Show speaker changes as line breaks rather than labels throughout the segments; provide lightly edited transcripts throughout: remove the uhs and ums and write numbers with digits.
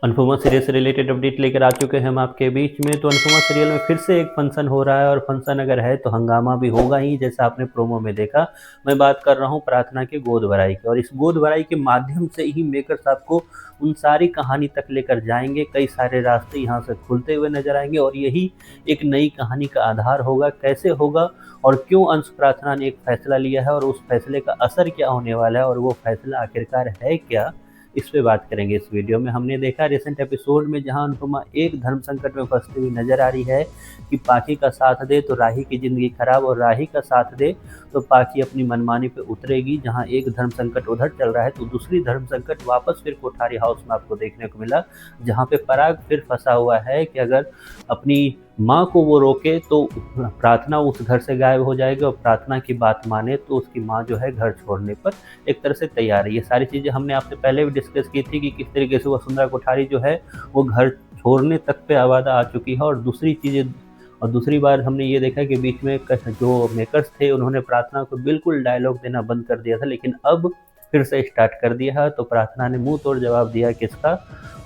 Anupama serial से related update लेकर आ चुके हैं हम आपके बीच में। तो अनुपमा सीरियल में फिर से एक फंक्शन हो रहा है और फंक्शन अगर है तो हंगामा भी होगा ही, जैसा आपने प्रोमो में देखा। मैं बात कर रहा हूँ प्रार्थना के गोद भराई की, और इस गोद भराई के माध्यम से ही मेकर्स आपको उन सारी कहानी तक लेकर जाएंगे। कई सारे रास्ते यहाँ से खुलते हुए नजर आएंगे और यही एक नई कहानी का आधार होगा। कैसे होगा और क्यों अंश प्रार्थना ने एक फैसला लिया है और उस फैसले का असर क्या होने वाला है और वो फैसला आखिरकार है क्या, इस पे बात करेंगे इस वीडियो में। हमने देखा रिसेंट एपिसोड में जहां अनुपमा एक धर्म संकट में फंसती हुई नजर आ रही है कि पाखी का साथ दे तो राही की जिंदगी खराब और राही का साथ दे तो पाखी अपनी मनमानी पे उतरेगी। जहां एक धर्म संकट उधर चल रहा है तो दूसरी धर्म संकट वापस फिर कोठारी हाउस में आपको देखने को मिला, जहां पे पराग फिर फंसा हुआ है कि अगर अपनी माँ को वो रोके तो प्रार्थना उस घर से गायब हो जाएगी और प्रार्थना की बात माने तो उसकी माँ जो है घर छोड़ने पर एक तरह से तैयार है। ये सारी चीज़ें हमने आपसे पहले भी डिस्कस की थी कि किस तरीके से वसुंधरा कोठारी जो है वो घर छोड़ने तक पे आवादा आ चुकी है। और दूसरी बार हमने ये देखा कि बीच में जो मेकर्स थे उन्होंने प्रार्थना को बिल्कुल डायलॉग देना बंद कर दिया था, लेकिन अब फिर से स्टार्ट कर दिया है। तो प्रार्थना ने मुंह तोड़ जवाब दिया किसका,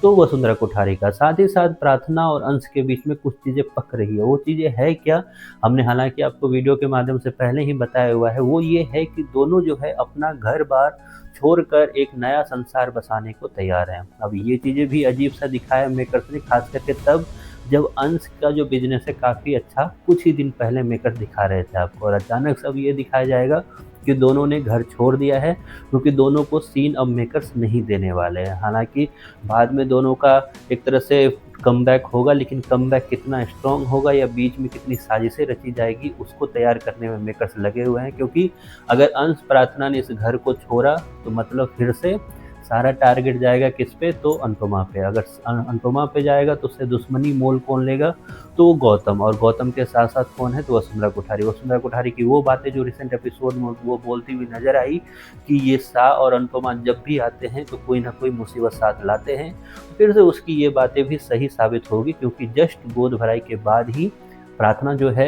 तो वसुंधरा कोठारी का। साथ ही साथ प्रार्थना और अंश के बीच में कुछ चीज़ें पक रही है। वो चीज़ें है क्या, हमने हालांकि आपको वीडियो के माध्यम से पहले ही बताया हुआ है। वो ये है कि दोनों जो है अपना घर बार छोड़कर एक नया संसार बसाने को तैयार हैं। अब ये चीज़ें भी अजीब सा दिखाया मेकर्स ने, खास करके तब जब अंश का जो बिजनेस है काफ़ी अच्छा कुछ ही दिन पहले मेकर्स दिखा रहे थे आपको, और अचानक से अब ये दिखाया जाएगा कि दोनों ने घर छोड़ दिया है, क्योंकि दोनों को सीन अब मेकर्स नहीं देने वाले हैं। हालांकि बाद में दोनों का एक तरह से कमबैक होगा, लेकिन कमबैक कितना स्ट्रॉन्ग होगा या बीच में कितनी साजिशें रची जाएगी उसको तैयार करने में मेकर्स लगे हुए हैं। क्योंकि अगर अंश प्रार्थना ने इस घर को छोड़ा तो मतलब फिर से सारा टारगेट जाएगा किस पे, तो अनुपमा पे। अगर अनुपमा पे जाएगा तो उससे दुश्मनी मोल कौन लेगा, तो वो गौतम, और गौतम के साथ साथ कौन है, तो वसुंधरा कोठारी। वसुंधरा कोठारी की वो बातें जो रिसेंट एपिसोड में वो बोलती हुई नजर आई कि ये सा और अनुपमा जब भी आते हैं तो कोई ना कोई मुसीबत साथ लाते हैं। फिर से उसकी ये बातें भी सही साबित होगी, क्योंकि जस्ट गोद भराई के बाद ही प्रार्थना जो है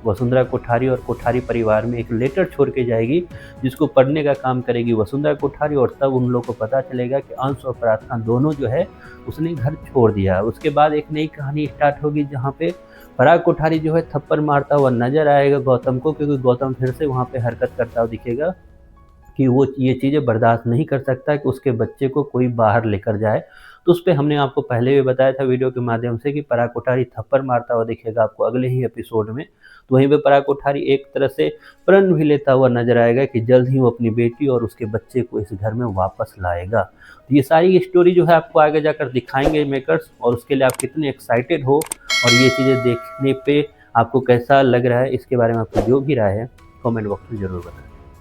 वसुंधरा कोठारी और कोठारी परिवार में एक लेटर छोड़ के जाएगी, जिसको पढ़ने का काम करेगी वसुंधरा कोठारी। और तब उन लोगों को पता चलेगा कि अंश और प्रार्थना दोनों जो है उसने घर छोड़ दिया। उसके बाद एक नई कहानी स्टार्ट होगी, जहाँ पे पराग कोठारी जो है थप्पड़ मारता हुआ नजर आएगा गौतम को, क्योंकि गौतम फिर से वहाँ पे हरकत करता हुआ दिखेगा कि वो ये चीज़ें बर्दाश्त नहीं कर सकता कि उसके बच्चे को कोई बाहर लेकर जाए। तो उस पे हमने आपको पहले भी बताया था वीडियो के माध्यम से कि पराग कोठारी थप्पड़ मारता हुआ दिखेगा आपको अगले ही एपिसोड में। तो वहीं पे पराग कोठारी एक तरह से प्रण भी लेता हुआ नजर आएगा कि जल्द ही वो अपनी बेटी और उसके बच्चे को इस घर में वापस लाएगा। तो ये सारी स्टोरी जो है आपको आगे जाकर दिखाएंगे मेकर्स, और उसके लिए आप कितने एक्साइटेड हो और ये चीज़ें देखने पे आपको कैसा लग रहा है, इसके बारे में आपको जो भी राय है कमेंट बॉक्स में ज़रूर बताएं।